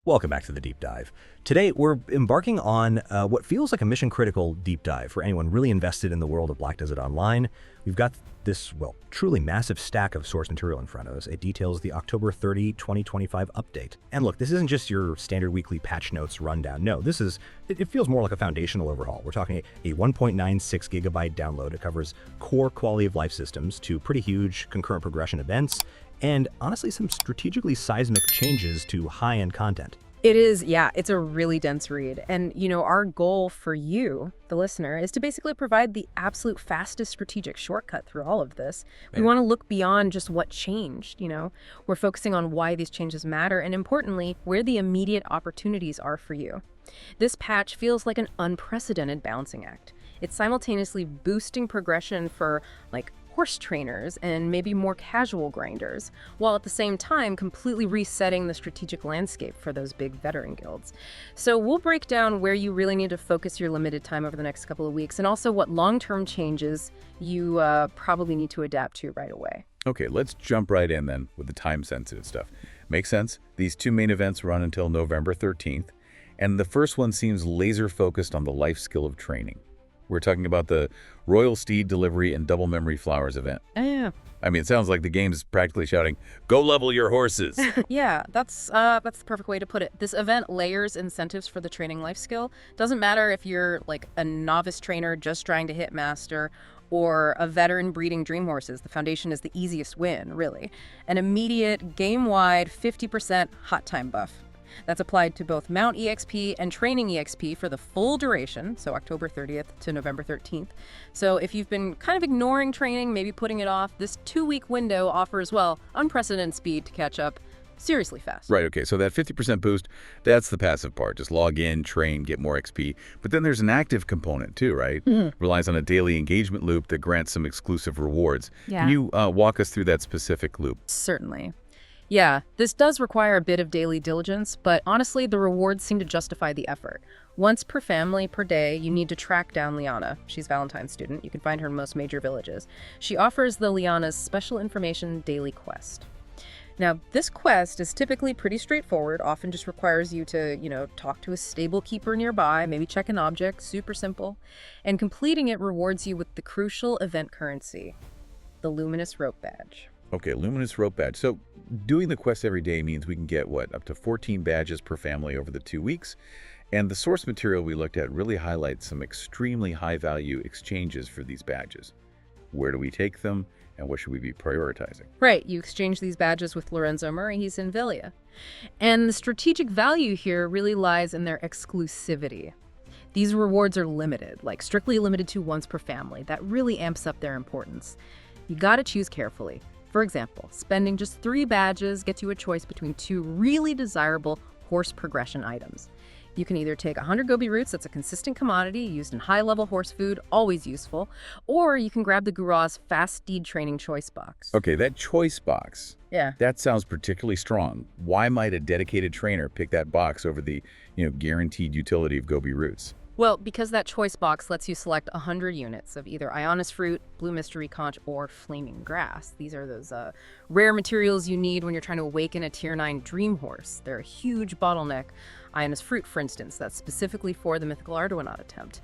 Welcome back to the Deep Dive. Today, we're embarking on what feels like a mission-critical deep dive for anyone really invested in the world of Black Desert Online. We've got this, well, truly massive stack of source material in front of us. It details the October 30, 2025 update. And look, this isn't just your standard weekly patch notes rundown. No, it feels more like a foundational overhaul. We're talking a 1.96 gigabyte download. It covers core quality of life systems to pretty huge concurrent progression events, and honestly, some strategically seismic changes to high-end content. It is, yeah, it's a really dense read. And, our goal for you, the listener, is to basically provide the absolute fastest strategic shortcut through all of this. We want to look beyond just what changed, We're focusing on why these changes matter and, importantly, where the immediate opportunities are for you. This patch feels like an unprecedented balancing act. It's simultaneously boosting progression for, horse trainers and maybe more casual grinders, while at the same time completely resetting the strategic landscape for those big veteran guilds. So we'll break down where you really need to focus your limited time over the next couple of weeks, and also what long-term changes you probably need to adapt to right away. Okay, let's jump right in then with the time-sensitive stuff. Makes sense. These two main events run until November 13th, and the first one seems laser-focused on the life skill of training. We're talking about the Royal Steed Delivery and Double Memory Flowers event. Oh, yeah. I mean, it sounds like the game's practically shouting, "Go level your horses!" Yeah, that's the perfect way to put it. This event layers incentives for the training life skill. Doesn't matter if you're a novice trainer just trying to hit master, or a veteran breeding dream horses. The foundation is the easiest win, really. An immediate, game-wide 50% hot time buff. That's applied to both Mount EXP and Training EXP for the full duration, so October 30th to November 13th. So if you've been kind of ignoring training, maybe putting it off, this 2-week window offers, unprecedented speed to catch up seriously fast. Right, okay, so that 50% boost, that's the passive part. Just log in, train, get more XP. But then there's an active component too, right? Mm-hmm. Relies on a daily engagement loop that grants some exclusive rewards. Yeah. Can you walk us through that specific loop? Certainly. Yeah, this does require a bit of daily diligence, but honestly, the rewards seem to justify the effort. Once per family per day, you need to track down Liana. She's Valentine's student. You can find her in most major villages. She offers the Liana's Special Information Daily Quest. Now, this quest is typically pretty straightforward, often just requires you to, talk to a stable keeper nearby, maybe check an object, super simple. And completing it rewards you with the crucial event currency, the Luminous Rope Badge. Okay, Luminous Rope Badge. So doing the quest every day means we can get, up to 14 badges per family over the 2 weeks. And the source material we looked at really highlights some extremely high-value exchanges for these badges. Where do we take them, and what should we be prioritizing? Right, you exchange these badges with Lorenzo Murray. He's in Villia. And the strategic value here really lies in their exclusivity. These rewards are limited, strictly limited to once per family. That really amps up their importance. You gotta choose carefully. For example, spending just 3 badges gets you a choice between 2 really desirable horse progression items. You can either take 100 Gobi roots, that's a consistent commodity used in high-level horse food, always useful, or you can grab the Guraw's Fast Steed Training Choice Box. Okay, that choice box. Yeah. That sounds particularly strong. Why might a dedicated trainer pick that box over the, guaranteed utility of Gobi roots? Well, because that choice box lets you select 100 units of either Ionis fruit, blue mystery conch, or flaming grass. These are those rare materials you need when you're trying to awaken a tier 9 dream horse. They're a huge bottleneck. Ionis fruit, for instance, that's specifically for the mythical Arduinaut attempt.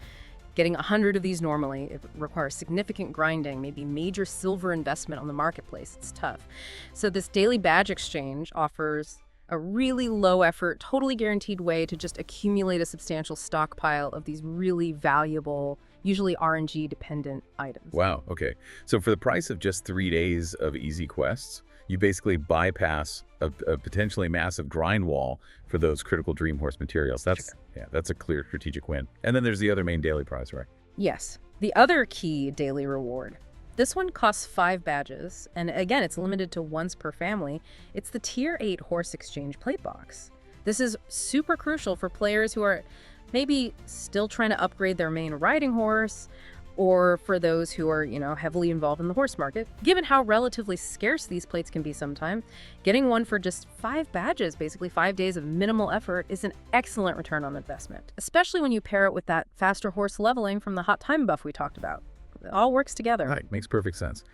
Getting 100 of these normally, it requires significant grinding, maybe major silver investment on the marketplace. It's tough. So this daily badge exchange offers a really low-effort, totally guaranteed way to just accumulate a substantial stockpile of these really valuable, usually RNG-dependent items. Wow, okay. So for the price of just 3 days of easy quests, you basically bypass a potentially massive grind wall for those critical dream horse materials. That's a clear strategic win. And then there's the other main daily prize, right? Yes. The other key daily reward. This one costs 5 badges, and again, it's limited to once per family. It's the Tier 8 Horse Exchange Plate Box. This is super crucial for players who are maybe still trying to upgrade their main riding horse, or for those who are, heavily involved in the horse market. Given how relatively scarce these plates can be sometimes, getting one for just 5 badges, basically 5 days of minimal effort, is an excellent return on investment, especially when you pair it with that faster horse leveling from the hot time buff we talked about. It all works together. Right, makes perfect sense.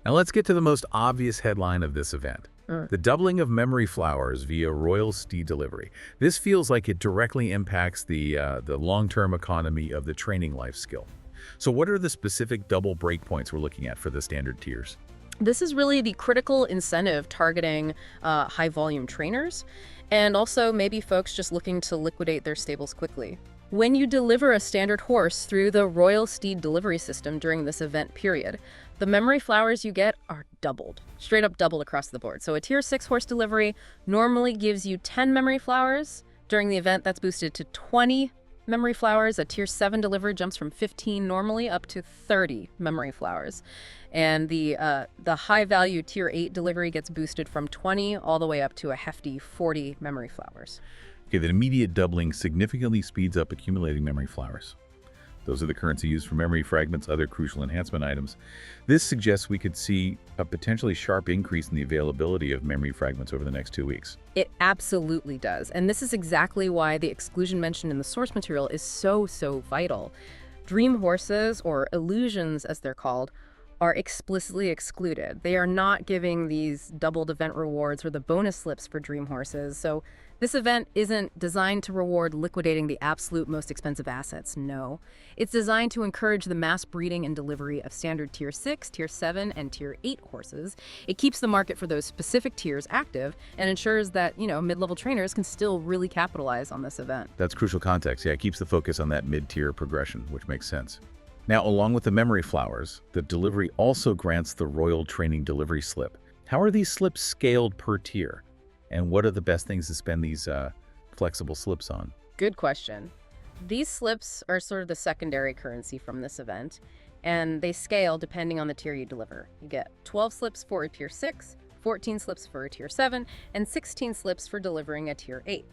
Now let's get to the most obvious headline of this event. The doubling of memory flowers via Royal Steed delivery. This feels like it directly impacts the long-term economy of the training life skill. So what are the specific double breakpoints we're looking at for the standard tiers? This is really the critical incentive targeting high-volume trainers, and also maybe folks just looking to liquidate their stables quickly. When you deliver a standard horse through the Royal Steed delivery system during this event period, the memory flowers you get are doubled, straight up doubled across the board. So a tier 6 horse delivery normally gives you 10 memory flowers. During the event, that's boosted to 20 memory flowers. A tier 7 delivery jumps from 15 normally up to 30 memory flowers. And the high value tier 8 delivery gets boosted from 20 all the way up to a hefty 40 memory flowers. Okay, the immediate doubling significantly speeds up accumulating memory flowers. Those are the currency used for memory fragments, other crucial enhancement items. This suggests we could see a potentially sharp increase in the availability of memory fragments over the next 2 weeks. It absolutely does. And this is exactly why the exclusion mentioned in the source material is so vital. Dream horses, or illusions as they're called, are explicitly excluded. They are not giving these doubled event rewards or the bonus slips for dream horses. So this event isn't designed to reward liquidating the absolute most expensive assets, no. It's designed to encourage the mass breeding and delivery of standard tier 6, tier 7, and tier 8 horses. It keeps the market for those specific tiers active and ensures that, mid-level trainers can still really capitalize on this event. That's crucial context. Yeah, it keeps the focus on that mid-tier progression, which makes sense. Now, along with the memory flowers, the delivery also grants the Royal Training Delivery Slip. How are these slips scaled per tier? And what are the best things to spend these flexible slips on? Good question. These slips are sort of the secondary currency from this event, and they scale depending on the tier you deliver. You get 12 slips for a tier 6, 14 slips for a tier 7, and 16 slips for delivering a tier 8.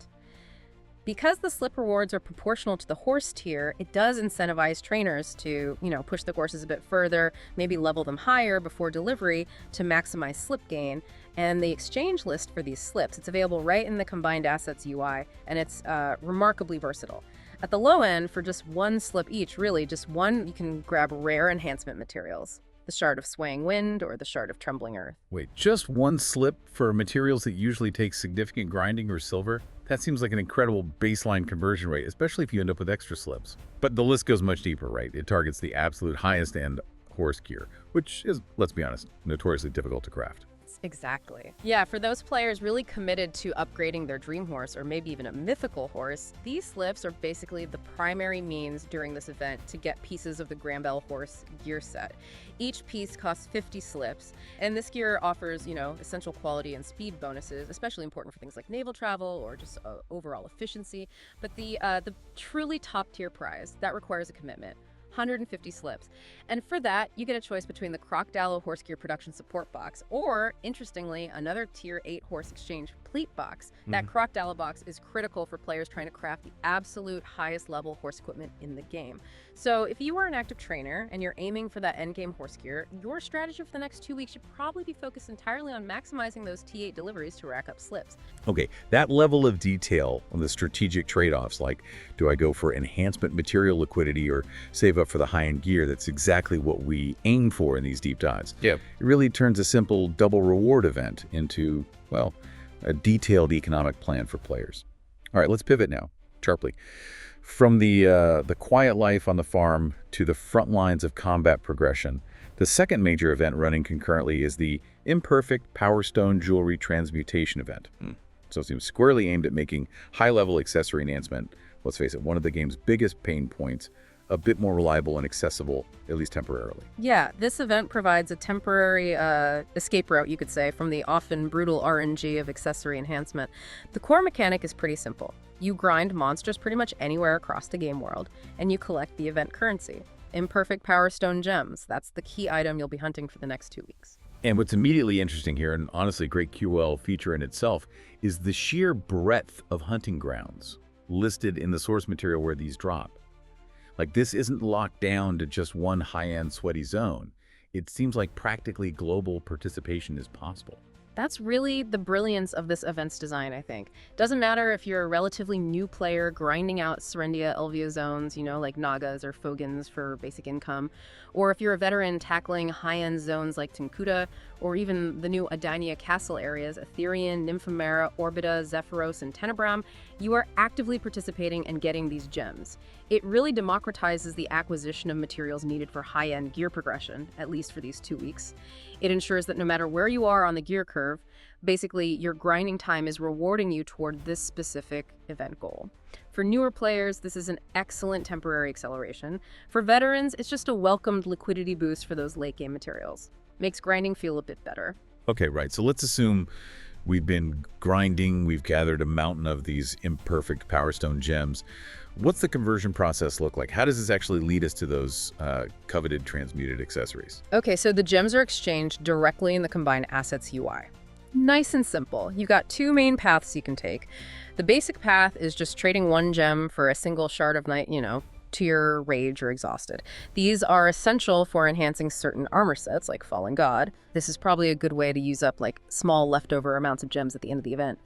Because the slip rewards are proportional to the horse tier, it does incentivize trainers to, push the horses a bit further, maybe level them higher before delivery to maximize slip gain. And the exchange list for these slips, it's available right in the Combined Assets UI, and it's remarkably versatile. At the low end, for just one slip each, really just one, you can grab rare enhancement materials. The Shard of Swaying Wind or the Shard of Trembling Earth. Wait, just one slip for materials that usually take significant grinding or silver? That seems like an incredible baseline conversion rate, especially if you end up with extra slips. But the list goes much deeper, right? It targets the absolute highest end horse gear, which is, let's be honest, notoriously difficult to craft. Exactly. Yeah, for those players really committed to upgrading their dream horse or maybe even a mythical horse, these slips are basically the primary means during this event to get pieces of the Granbell horse gear set. Each piece costs 50 slips, and this gear offers, essential quality and speed bonuses, especially important for things like naval travel or just overall efficiency. But the truly top tier prize, that requires a commitment. 150 slips. And for that, you get a choice between the Crocodile Horse Gear Production Support Box or, interestingly, another Tier 8 Horse Exchange Complete Box. That Crocodile box is critical for players trying to craft the absolute highest level horse equipment in the game. So if you are an active trainer and you're aiming for that endgame horse gear, your strategy for the next 2 weeks should probably be focused entirely on maximizing those T8 deliveries to rack up slips. Okay, that level of detail on the strategic trade-offs, like do I go for enhancement material liquidity or save up for the high-end gear, that's exactly what we aim for in these deep dives. Yeah. It really turns a simple double reward event into, well, a detailed economic plan for players. All right, let's pivot now, sharply. From the quiet life on the farm to the front lines of combat progression, the second major event running concurrently is the Imperfect Power Stone Jewelry Transmutation event. So it seems squarely aimed at making high-level accessory enhancement, let's face it, one of the game's biggest pain points, a bit more reliable and accessible, at least temporarily. Yeah, this event provides a temporary escape route, you could say, from the often brutal RNG of accessory enhancement. The core mechanic is pretty simple. You grind monsters pretty much anywhere across the game world, and you collect the event currency. Imperfect Power Stone Gems, that's the key item you'll be hunting for the next 2 weeks. And what's immediately interesting here, and honestly a great QL feature in itself, is the sheer breadth of hunting grounds listed in the source material where these drop. Like, this isn't locked down to just one high-end sweaty zone. It seems like practically global participation is possible. That's really the brilliance of this event's design, I think. Doesn't matter if you're a relatively new player grinding out Serendia Elvia zones, like Nagas or Fogans for basic income, or if you're a veteran tackling high-end zones like Tinkuta, or even the new Adania Castle areas, Aetherian, Nymphomera, Orbita, Zephyros, and Tenebram, you are actively participating and getting these gems. It really democratizes the acquisition of materials needed for high-end gear progression, at least for these 2 weeks. It ensures that no matter where you are on the gear curve, basically your grinding time is rewarding you toward this specific event goal. For newer players, this is an excellent temporary acceleration. For veterans, it's just a welcomed liquidity boost for those late-game materials. Makes grinding feel a bit better. Okay, right. So let's assume we've been grinding, we've gathered a mountain of these imperfect Power Stone gems. What's the conversion process look like? How does this actually lead us to those coveted transmuted accessories? Okay, so the gems are exchanged directly in the Combine Assets UI. Nice and simple. You've got 2 main paths you can take. The basic path is just trading 1 gem for a single shard of night, to your rage or exhausted. These are essential for enhancing certain armor sets like Fallen God. This is probably a good way to use up like small leftover amounts of gems at the end of the event.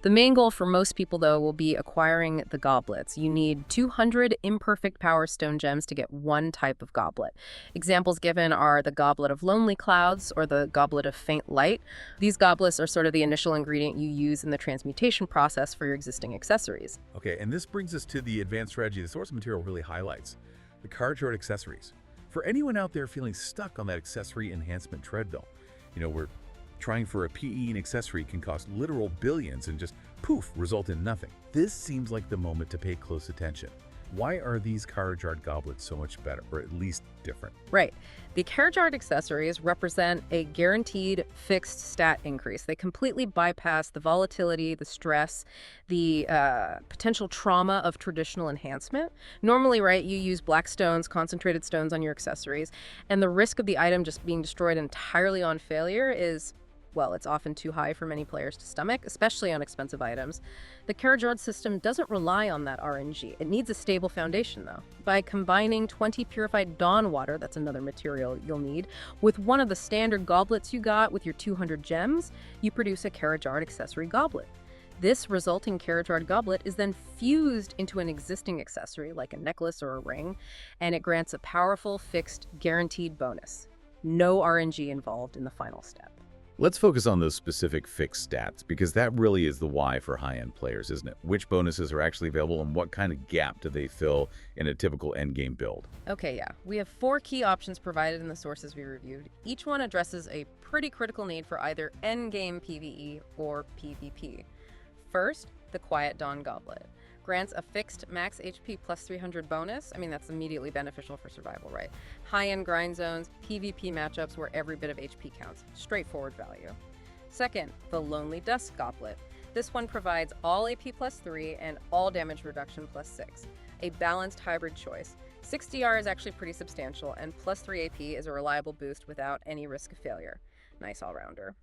The main goal for most people though will be acquiring the goblets. You need 200 imperfect Power Stone gems to get 1 type of goblet. Examples given are the Goblet of Lonely Clouds or the Goblet of Faint Light. These goblets are sort of the initial ingredient you use in the transmutation process for your existing accessories. Okay, and this brings us to the advanced strategy the source material really highlights, the card chart accessories. For anyone out there feeling stuck on that accessory enhancement treadmill, where trying for a PE and accessory can cost literal billions and just poof, result in nothing. This seems like the moment to pay close attention. Why are these Carajard goblets so much better, or at least different? Right. The Carajard accessories represent a guaranteed fixed stat increase. They completely bypass the volatility, the stress, the potential trauma of traditional enhancement. Normally, right, you use black stones, concentrated stones on your accessories, and the risk of the item just being destroyed entirely on failure is, well, it's often too high for many players to stomach, especially on expensive items. The Carajard system doesn't rely on that RNG. It needs a stable foundation, though. By combining 20 purified Dawn Water, that's another material you'll need, with one of the standard goblets you got with your 200 gems, you produce a Carajard accessory goblet. This resulting Carajard goblet is then fused into an existing accessory, like a necklace or a ring, and it grants a powerful, fixed, guaranteed bonus. No RNG involved in the final step. Let's focus on those specific fixed stats, because that really is the why for high-end players, isn't it? Which bonuses are actually available and what kind of gap do they fill in a typical endgame build? Okay, yeah. We have 4 key options provided in the sources we reviewed. Each one addresses a pretty critical need for either endgame PvE or PvP. First, the Quiet Dawn Goblet. Grants a fixed max HP plus 300 bonus. I mean, that's immediately beneficial for survival, right? High-end grind zones, PvP matchups where every bit of HP counts. Straightforward value. Second, the Lonely Dusk Goblet. This one provides all AP plus 3 and all damage reduction plus 6. A balanced hybrid choice. 6 DR is actually pretty substantial, and plus 3 AP is a reliable boost without any risk of failure. Nice all-rounder.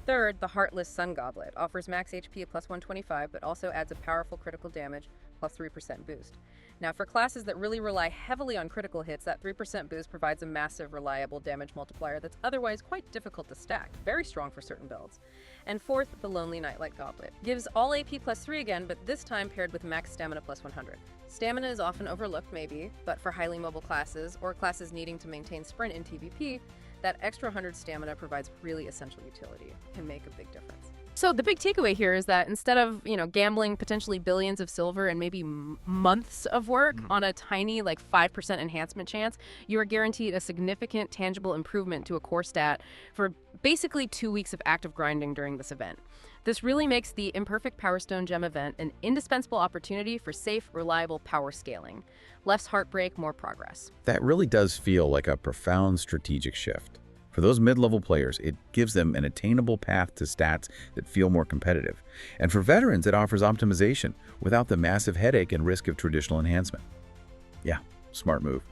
Third, the Heartless Sun Goblet offers max HP plus 125, but also adds a powerful critical damage plus 3% boost. Now, for classes that really rely heavily on critical hits, that 3% boost provides a massive, reliable damage multiplier that's otherwise quite difficult to stack. Very strong for certain builds. And fourth, the Lonely Nightlight Goblet. Gives all AP plus 3 again, but this time paired with max stamina plus 100. Stamina is often overlooked, maybe, but for highly mobile classes, or classes needing to maintain sprint in TvP, that extra 100 stamina provides really essential utility. Can make a big difference. So the big takeaway here is that instead of, gambling potentially billions of silver and maybe months of work on a tiny 5% enhancement chance, you are guaranteed a significant tangible improvement to a core stat for basically 2 weeks of active grinding during this event. This really makes the Imperfect Power Stone Gem event an indispensable opportunity for safe, reliable power scaling. Less heartbreak, more progress. That really does feel like a profound strategic shift. For those mid-level players, it gives them an attainable path to stats that feel more competitive. And for veterans, it offers optimization without the massive headache and risk of traditional enhancement. Yeah, smart move.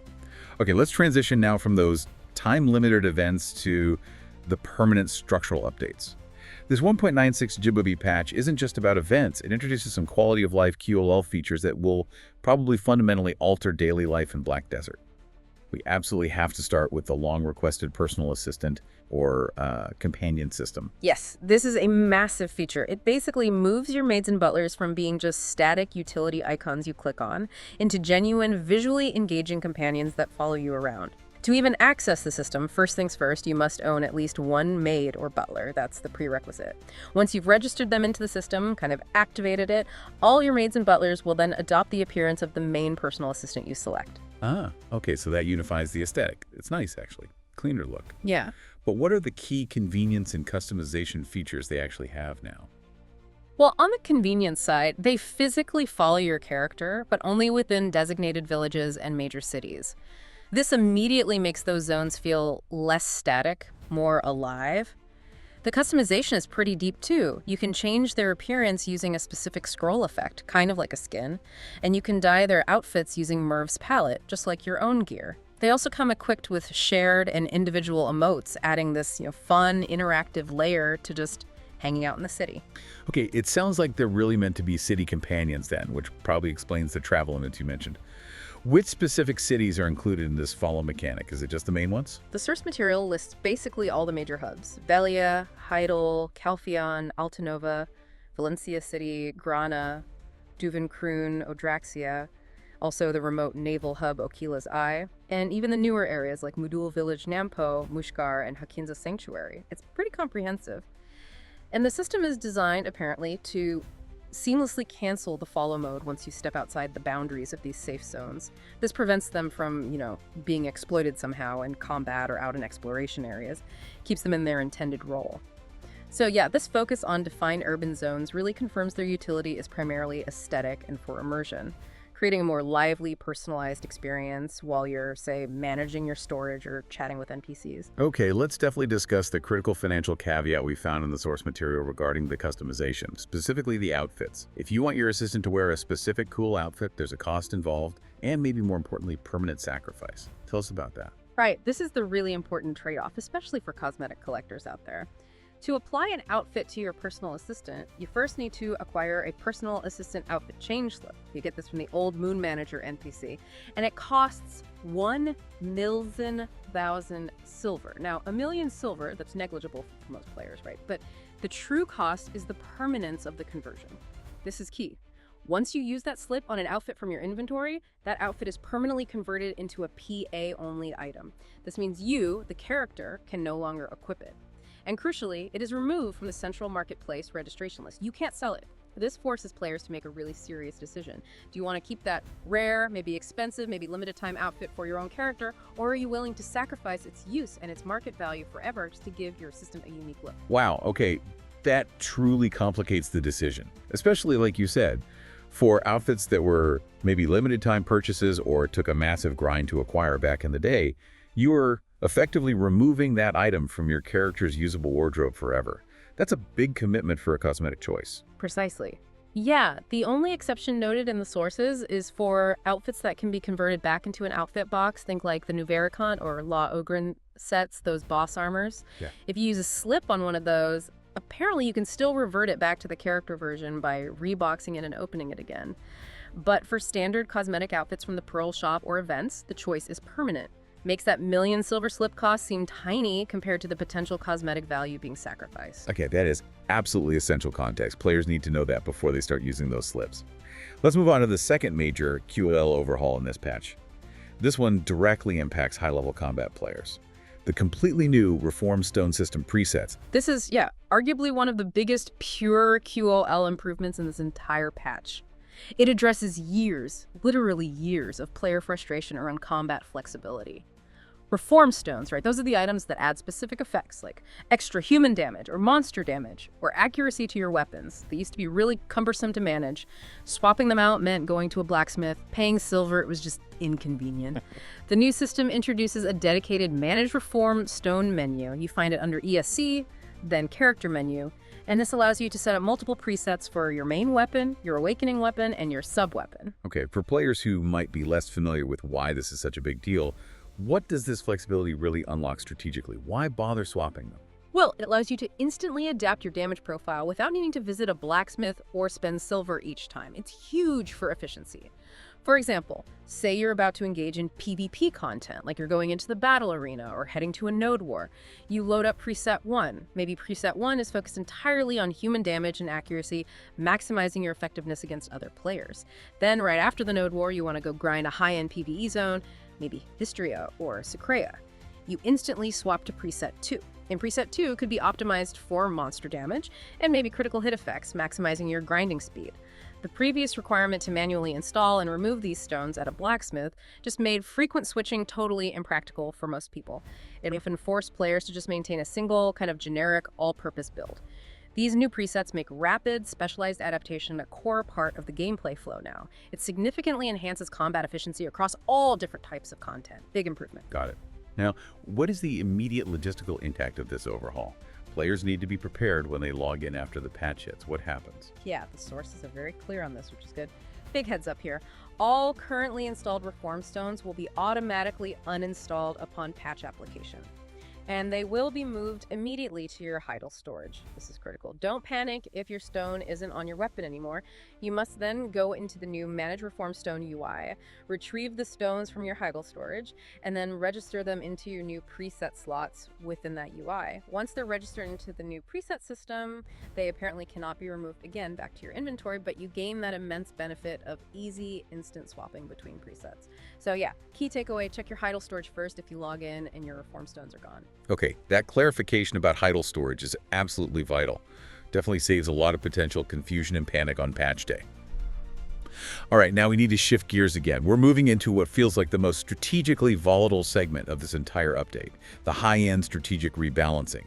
Okay, let's transition now from those time-limited events to the permanent structural updates. This 1.96 Jibooby patch isn't just about events. It introduces some quality-of-life QOL features that will probably fundamentally alter daily life in Black Desert. We absolutely have to start with the long-requested personal assistant or companion system. Yes, this is a massive feature. It basically moves your maids and butlers from being just static utility icons you click on into genuine, visually engaging companions that follow you around. To even access the system, first things first, you must own at least one maid or butler. That's the prerequisite. Once you've registered them into the system, kind of activated it, all your maids and butlers will then adopt the appearance of the main personal assistant you select. Ah, okay, so that unifies the aesthetic. It's nice, actually. Cleaner look. Yeah. But what are the key convenience and customization features they actually have now? Well, on the convenience side, they physically follow your character, but only within designated villages and major cities. This immediately makes those zones feel less static, more alive. The customization is pretty deep too. You can change their appearance using a specific scroll effect, kind of like a skin, and you can dye their outfits using Merv's palette, just like your own gear. They also come equipped with shared and individual emotes, adding this, fun, interactive layer to just hanging out in the city. Okay, it sounds like they're really meant to be city companions then, which probably explains the travel limits you mentioned. Which specific cities are included in this follow mechanic? Is it just the main ones? The source material lists basically all the major hubs: Velia, Heidel, Calphion, Altanova, Valencia City, Grana, Duvenkroon, Odraxia, also the remote naval hub Okila's Eye, and even the newer areas like Mudul Village Nampo, Mushkar, and Hakinza Sanctuary. It's pretty comprehensive. And the system is designed, apparently, to seamlessly cancel the follow mode once you step outside the boundaries of these safe zones. This prevents them from, being exploited somehow in combat or out in exploration areas, keeps them in their intended role. So yeah, this focus on defined urban zones really confirms their utility is primarily aesthetic and for immersion, creating a more lively, personalized experience while you're, say, managing your storage or chatting with NPCs. Okay, let's definitely discuss the critical financial caveat we found in the source material regarding the customization, specifically the outfits. If you want your assistant to wear a specific cool outfit, there's a cost involved, and maybe more importantly, permanent sacrifice. Tell us about that. Right, this is the really important trade-off, especially for cosmetic collectors out there. To apply an outfit to your personal assistant, you first need to acquire a personal assistant outfit change slip. You get this from the old Moon Manager NPC, and it costs 1,000,000 silver. Now, 1,000,000 silver, that's negligible for most players, right? But the true cost is the permanence of the conversion. This is key. Once you use that slip on an outfit from your inventory, that outfit is permanently converted into a PA-only item. This means you, the character, can no longer equip it. And crucially, it is removed from the central marketplace registration list. You can't sell it. This forces players to make a really serious decision. Do you want to keep that rare, maybe expensive, maybe limited time outfit for your own character, or are you willing to sacrifice its use and its market value forever just to give your system a unique look? Wow, okay, that truly complicates the decision, especially like you said, for outfits that were maybe limited time purchases or took a massive grind to acquire back in the day. You were effectively removing that item from your character's usable wardrobe forever. That's a big commitment for a cosmetic choice. Precisely. Yeah, the only exception noted in the sources is for outfits that can be converted back into an outfit box. Think like the Nuvericant or La Ogren sets, those boss armors. Yeah. If you use a slip on one of those, apparently you can still revert it back to the character version by reboxing it and opening it again. But for standard cosmetic outfits from the Pearl Shop or events, the choice is permanent. Makes that 1,000,000 silver slip cost seem tiny compared to the potential cosmetic value being sacrificed. Okay, that is absolutely essential context. Players need to know that before they start using those slips. Let's move on to the second major QOL overhaul in this patch. This one directly impacts high-level combat players. The completely new Reformed Stone System presets. This is, arguably one of the biggest pure QOL improvements in this entire patch. It addresses years, literally years, of player frustration around combat flexibility. Reform stones, right? Those are the items that add specific effects like extra human damage or monster damage or accuracy to your weapons. They used to be really cumbersome to manage. Swapping them out meant going to a blacksmith, paying silver. It was just inconvenient. The new system introduces a dedicated Manage Reform Stone menu. You find it under ESC, then Character menu. And this allows you to set up multiple presets for your main weapon, your awakening weapon, and your sub-weapon. Okay, for players who might be less familiar with why this is such a big deal, what does this flexibility really unlock strategically? Why bother swapping them? Well, it allows you to instantly adapt your damage profile without needing to visit a blacksmith or spend silver each time. It's huge for efficiency. For example, say you're about to engage in PvP content, like you're going into the battle arena or heading to a node war. You load up preset 1. Maybe preset 1 is focused entirely on human damage and accuracy, maximizing your effectiveness against other players. Then right after the node war, you want to go grind a high-end PvE zone. maybe Hystria or Secrea. You instantly swap to Preset 2. And Preset 2 could be optimized for monster damage and maybe critical hit effects, maximizing your grinding speed. The previous requirement to manually install and remove these stones at a blacksmith just made frequent switching totally impractical for most people. It often forced players to just maintain a single, kind of generic, all-purpose build. These new presets make rapid, specialized adaptation a core part of the gameplay flow now. It significantly enhances combat efficiency across all different types of content. Big improvement. Got it. Now, what is the immediate logistical impact of this overhaul? Players need to be prepared when they log in after the patch hits. What happens? Yeah, the sources are very clear on this, which is good. Big heads up here. All currently installed Reform Stones will be automatically uninstalled upon patch application, and they will be moved immediately to your Heidel storage. This is critical. Don't panic if your stone isn't on your weapon anymore. You must then go into the new Manage Reform Stone UI, retrieve the stones from your Heidel storage, and then register them into your new preset slots within that UI. Once they're registered into the new preset system, they apparently cannot be removed again back to your inventory, but you gain that immense benefit of easy instant swapping between presets. So yeah, key takeaway, check your Heidel storage first if you log in and your Reform Stones are gone. Okay, that clarification about Heidel storage is absolutely vital. Definitely saves a lot of potential confusion and panic on patch day. All right, now we need to shift gears again. We're moving into what feels like the most strategically volatile segment of this entire update, the high-end strategic rebalancing.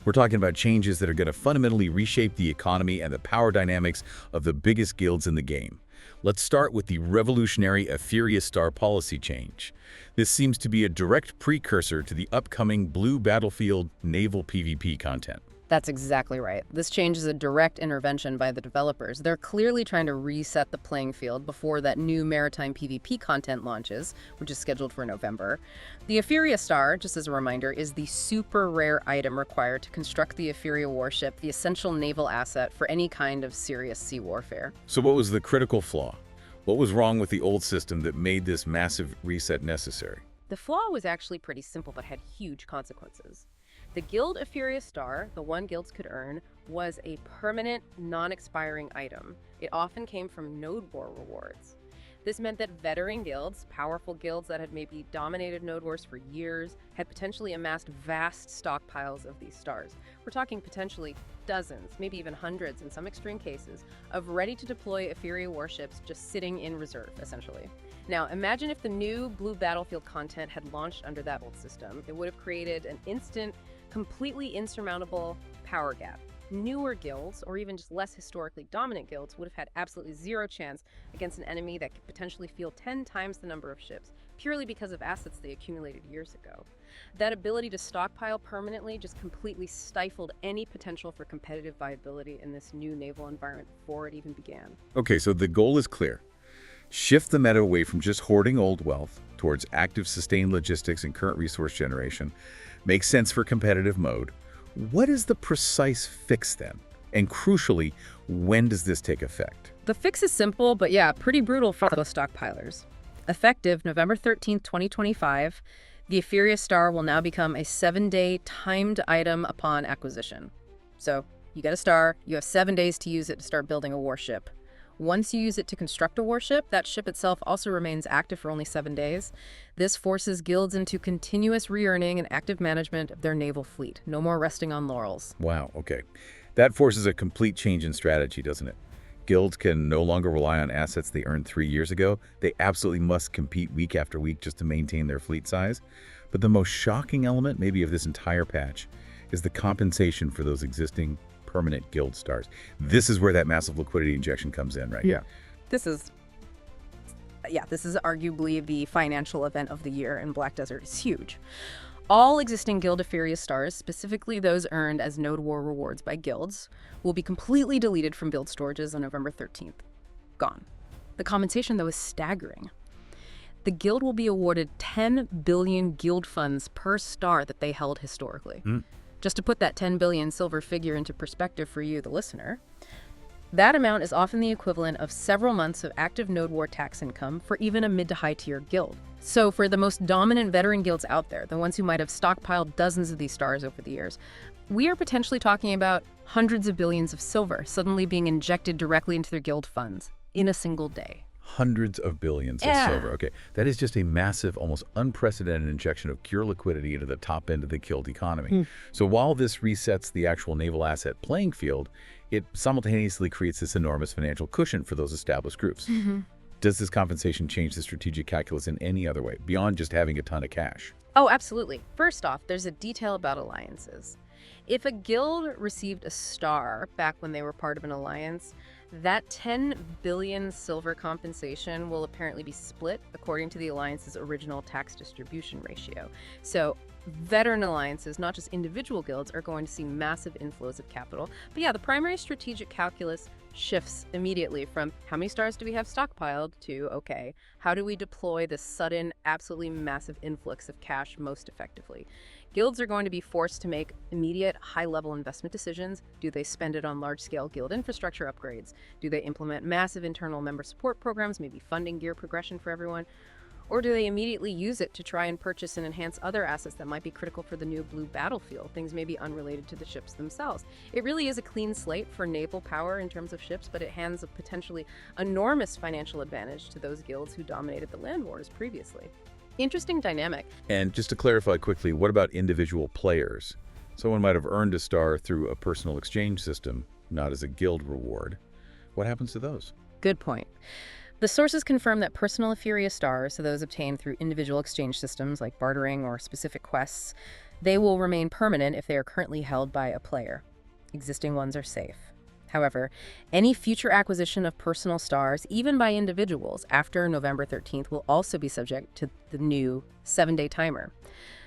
We're talking about changes that are going to fundamentally reshape the economy and the power dynamics of the biggest guilds in the game. Let's start with the revolutionary Aetherius Star policy change. This seems to be a direct precursor to the upcoming Blue Battlefield naval PvP content. That's exactly right. This change is a direct intervention by the developers. They're clearly trying to reset the playing field before that new maritime PvP content launches, which is scheduled for November. The Aetherius Star, just as a reminder, is the super rare item required to construct the Aetheria warship, the essential naval asset for any kind of serious sea warfare. So what was the critical flaw? What was wrong with the old system that made this massive reset necessary? The flaw was actually pretty simple but had huge consequences. The Guild Aetherius Star, the one guilds could earn, was a permanent, non-expiring item. It often came from Node War rewards. This meant that veteran guilds, powerful guilds that had maybe dominated Node Wars for years, had potentially amassed vast stockpiles of these stars. We're talking potentially dozens, maybe even hundreds in some extreme cases, of ready-to-deploy Aetheria warships just sitting in reserve, essentially. Now, imagine if the new Blue Battlefield content had launched under that old system. It would have created an instant, completely insurmountable power gap. Newer guilds, or even just less historically dominant guilds, would have had absolutely zero chance against an enemy that could potentially field 10 times the number of ships, purely because of assets they accumulated years ago. That ability to stockpile permanently just completely stifled any potential for competitive viability in this new naval environment before it even began. Okay, so the goal is clear. Shift the meta away from just hoarding old wealth towards active sustained logistics and current resource generation. Makes sense for competitive mode. What is the precise fix then? And crucially, when does this take effect? The fix is simple, but yeah, pretty brutal for those stockpilers. Effective November 13th, 2025, the Aetherius Star will now become a 7-day timed item upon acquisition. So you get a star, you have 7 days to use it to start building a warship. Once you use it to construct a warship, that ship itself also remains active for only 7 days. This forces guilds into continuous re-earning and active management of their naval fleet. No more resting on laurels. Wow, okay. That forces a complete change in strategy, doesn't it? Guilds can no longer rely on assets they earned 3 years ago. They absolutely must compete week after week just to maintain their fleet size. But the most shocking element, maybe, of this entire patch is the compensation for those existing permanent guild stars. This is where that massive liquidity injection comes in, right? Yeah. This is arguably the financial event of the year in Black Desert. It's huge. All existing Guild Aetherius stars, specifically those earned as Node War rewards by guilds, will be completely deleted from build storages on November 13th. Gone. The compensation, though, is staggering. The guild will be awarded 10 billion guild funds per star that they held historically. Just to put that 10 billion silver figure into perspective for you, the listener, that amount is often the equivalent of several months of active Node War tax income for even a mid to high tier guild. So for the most dominant veteran guilds out there, the ones who might have stockpiled dozens of these stars over the years, we are potentially talking about hundreds of billions of silver suddenly being injected directly into their guild funds in a single day. Hundreds of billions of Yeah. silver. Okay, that is just a massive, almost unprecedented injection of pure liquidity into the top end of the guild economy. So while this resets the actual naval asset playing field, it simultaneously creates this enormous financial cushion for those established groups. Does this compensation change the strategic calculus in any other way, beyond just having a ton of cash? Oh, absolutely. First off, there's a detail about alliances. If a guild received a star back when they were part of an alliance, that 10 billion silver compensation will apparently be split according to the alliance's original tax distribution ratio. So veteran alliances, not just individual guilds, are going to see massive inflows of capital. But yeah, the primary strategic calculus shifts immediately from how many stars do we have stockpiled to, okay, how do we deploy this sudden, absolutely massive influx of cash most effectively? Guilds are going to be forced to make immediate, high-level investment decisions. Do they spend it on large-scale guild infrastructure upgrades? Do they implement massive internal member support programs, maybe funding gear progression for everyone? Or do they immediately use it to try and purchase and enhance other assets that might be critical for the new blue battlefield, things maybe unrelated to the ships themselves? It really is a clean slate for naval power in terms of ships, but it hands a potentially enormous financial advantage to those guilds who dominated the land wars previously. Interesting dynamic. And just to clarify quickly, what about individual players? Someone might have earned a star through a personal exchange system, not as a guild reward. What happens to those? Good point. The sources confirm that personal Euphoria stars, so those obtained through individual exchange systems like bartering or specific quests, they will remain permanent if they are currently held by a player. Existing ones are safe. However, any future acquisition of personal stars, even by individuals, after November 13th will also be subject to the new 7-day timer.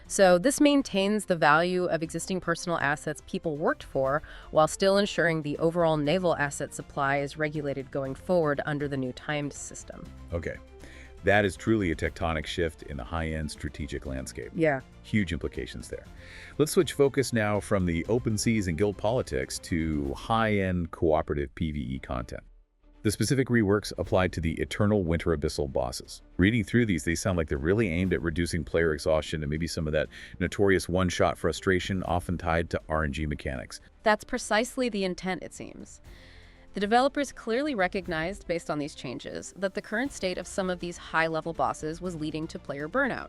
So this maintains the value of existing personal assets people worked for while still ensuring the overall naval asset supply is regulated going forward under the new timed system. Okay, that is truly a tectonic shift in the high-end strategic landscape. Yeah. Huge implications there. Let's switch focus now from the open seas and guild politics to high-end cooperative PvE content. The specific reworks applied to the Eternal Winter Abyssal bosses. Reading through these, they sound like they're really aimed at reducing player exhaustion and maybe some of that notorious one-shot frustration often tied to RNG mechanics. That's precisely the intent, it seems. The developers clearly recognized, based on these changes, that the current state of some of these high-level bosses was leading to player burnout,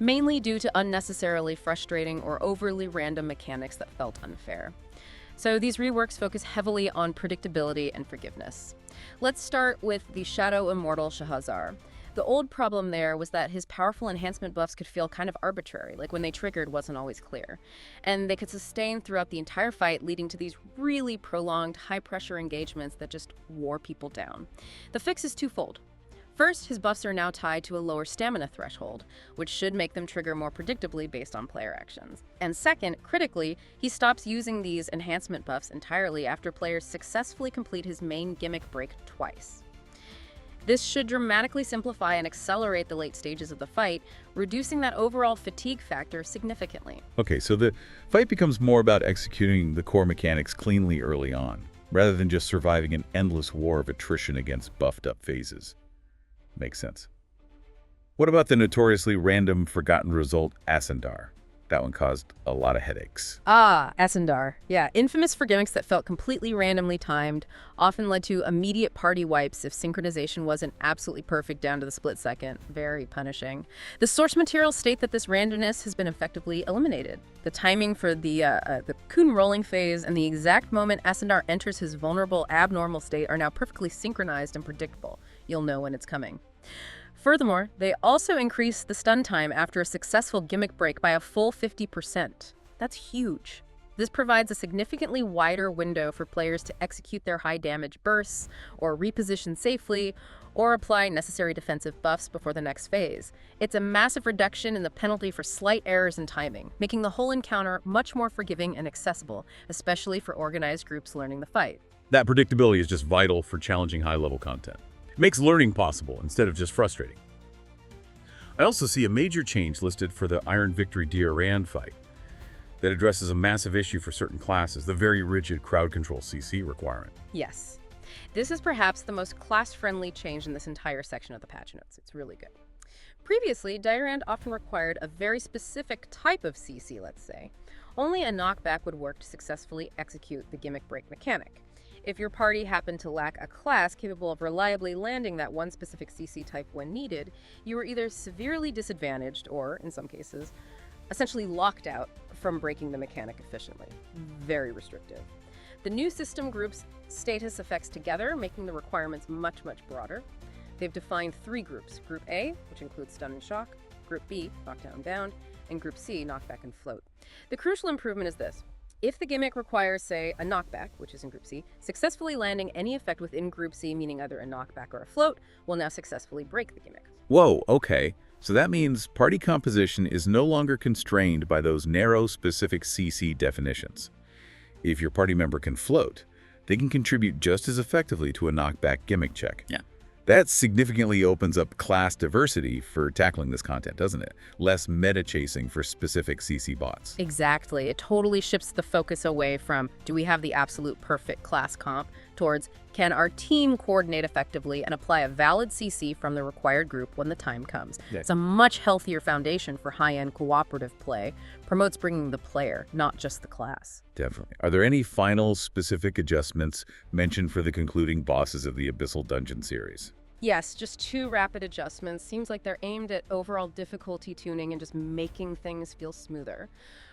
mainly due to unnecessarily frustrating or overly random mechanics that felt unfair. So these reworks focus heavily on predictability and forgiveness. Let's start with the Shadow Immortal Shahazar. The old problem there was that his powerful enhancement buffs could feel kind of arbitrary, like when they triggered wasn't always clear. And they could sustain throughout the entire fight, leading to these really prolonged, high-pressure engagements that just wore people down. The fix is twofold. First, his buffs are now tied to a lower stamina threshold, which should make them trigger more predictably based on player actions. And second, critically, he stops using these enhancement buffs entirely after players successfully complete his main gimmick break twice. This should dramatically simplify and accelerate the late stages of the fight, reducing that overall fatigue factor significantly. Okay, so the fight becomes more about executing the core mechanics cleanly early on, rather than just surviving an endless war of attrition against buffed-up phases. Makes sense. What about the notoriously random, forgotten result, Ascendar? That one caused a lot of headaches. Ah, Ascendar. Yeah, infamous for gimmicks that felt completely randomly timed, often led to immediate party wipes if synchronization wasn't absolutely perfect down to the split second. Very punishing. The source materials state that this randomness has been effectively eliminated. The timing for the Kun rolling phase and the exact moment Ascendar enters his vulnerable, abnormal state are now perfectly synchronized and predictable. You'll know when it's coming. Furthermore, they also increase the stun time after a successful gimmick break by a full 50%. That's huge. This provides a significantly wider window for players to execute their high damage bursts, or reposition safely, or apply necessary defensive buffs before the next phase. It's a massive reduction in the penalty for slight errors in timing, making the whole encounter much more forgiving and accessible, especially for organized groups learning the fight. That predictability is just vital for challenging high-level content. It makes learning possible instead of just frustrating. I also see a major change listed for the Iron Victory Diarand fight that addresses a massive issue for certain classes, the very rigid crowd control CC requirement. Yes. This is perhaps the most class-friendly change in this entire section of the patch notes. It's really good. Previously, Diarand often required a very specific type of CC, let's say. Only a knockback would work to successfully execute the gimmick break mechanic. If your party happened to lack a class capable of reliably landing that one specific CC type when needed, you were either severely disadvantaged or, in some cases, essentially locked out from breaking the mechanic efficiently. Very restrictive. The new system groups status effects together, making the requirements much, much broader. They've defined 3 groups: Group A, which includes stun and shock, Group B, knockdown and bound, and Group C, knockback and float. The crucial improvement is this. If the gimmick requires, say, a knockback, which is in Group C, successfully landing any effect within Group C, meaning either a knockback or a float, will now successfully break the gimmick. Whoa, okay. So that means party composition is no longer constrained by those narrow, specific CC definitions. If your party member can float, they can contribute just as effectively to a knockback gimmick check. Yeah. That significantly opens up class diversity for tackling this content, doesn't it? Less meta chasing for specific CC bots. Exactly. It totally shifts the focus away from, do we have the absolute perfect class comp, towards, can our team coordinate effectively and apply a valid CC from the required group when the time comes? Yeah. It's a much healthier foundation for high-end cooperative play, promotes bringing the player, not just the class. Definitely. Are there any final specific adjustments mentioned for the concluding bosses of the Abyssal Dungeon series? Yes, just 2 rapid adjustments. Seems like they're aimed at overall difficulty tuning and just making things feel smoother.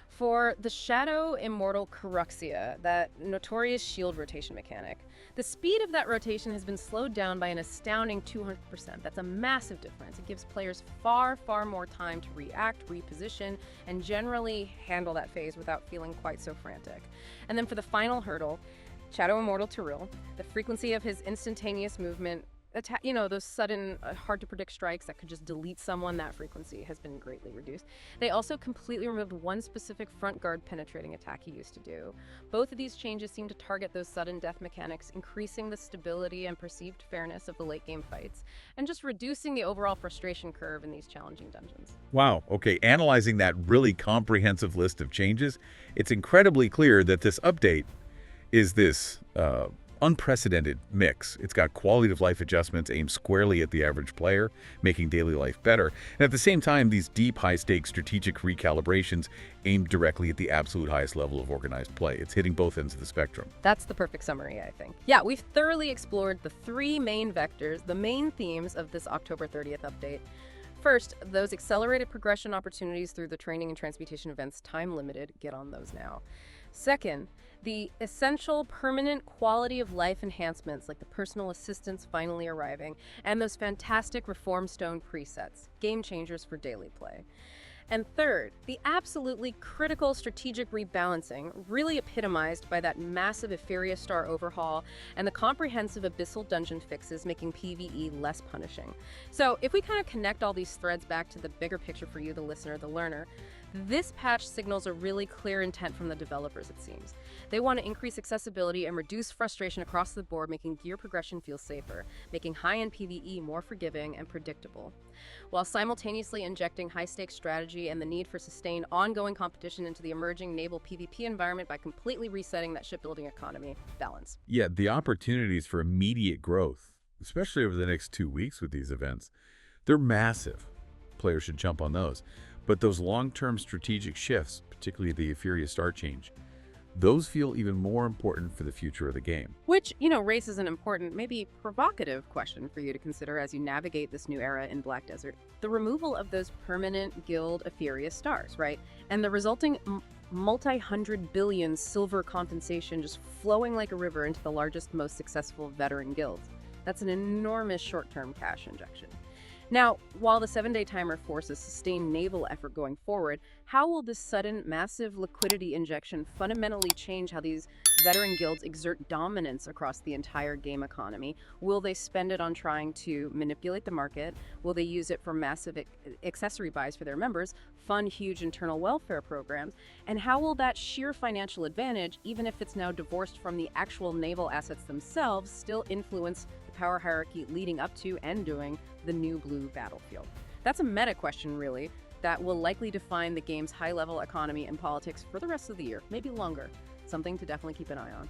For the Shadow Immortal Caruxia, that notorious shield rotation mechanic, the speed of that rotation has been slowed down by an astounding 200%. That's a massive difference. It gives players far, far more time to react, reposition, and generally handle that phase without feeling quite so frantic. And then for the final hurdle, Shadow Immortal Tyrell, the frequency of his instantaneous movement, those sudden, hard-to-predict strikes that could just delete someone, that frequency has been greatly reduced. They also completely removed one specific front guard penetrating attack he used to do. Both of these changes seem to target those sudden death mechanics, increasing the stability and perceived fairness of the late-game fights, and just reducing the overall frustration curve in these challenging dungeons. Wow. Okay, analyzing that really comprehensive list of changes, it's incredibly clear that this update is this unprecedented mix. It's got quality of life adjustments aimed squarely at the average player, making daily life better. And at the same time, these deep, high-stakes strategic recalibrations aimed directly at the absolute highest level of organized play. It's hitting both ends of the spectrum. That's the perfect summary, I think. Yeah, we've thoroughly explored the 3 main vectors, the main themes of this October 30th update. First, those accelerated progression opportunities through the training and transmutation events, time limited, get on those now. Second, the essential permanent quality of life enhancements like the personal assistants finally arriving, and those fantastic Reform Stone presets, game changers for daily play. And third, the absolutely critical strategic rebalancing, really epitomized by that massive Etheria Star overhaul and the comprehensive Abyssal Dungeon fixes making PvE less punishing. So if we kind of connect all these threads back to the bigger picture for you, the listener, the learner, this patch signals a really clear intent from the developers, it seems. They want to increase accessibility and reduce frustration across the board, making gear progression feel safer, making high-end PvE more forgiving and predictable, while simultaneously injecting high-stakes strategy and the need for sustained ongoing competition into the emerging naval PvP environment by completely resetting that shipbuilding economy balance. Yeah, the opportunities for immediate growth, especially over the next 2 weeks with these events, they're massive. Players should jump on those. But those long-term strategic shifts, particularly the Etheria Star change, those feel even more important for the future of the game. Which, raises an important, maybe provocative question for you to consider as you navigate this new era in Black Desert. The removal of those permanent guild Etheria Stars, right? And the resulting multi-hundred billion silver compensation just flowing like a river into the largest, most successful veteran guilds. That's an enormous short-term cash injection. Now, while the 7-day timer forces sustained naval effort going forward, how will this sudden, massive liquidity injection fundamentally change how these veteran guilds exert dominance across the entire game economy? Will they spend it on trying to manipulate the market? Will they use it for massive accessory buys for their members, fund huge internal welfare programs? And how will that sheer financial advantage, even if it's now divorced from the actual naval assets themselves, still influence the power hierarchy leading up to and during the new blue battlefield? That's a meta question, really, that will likely define the game's high-level economy and politics for the rest of the year, maybe longer. Something to definitely keep an eye on.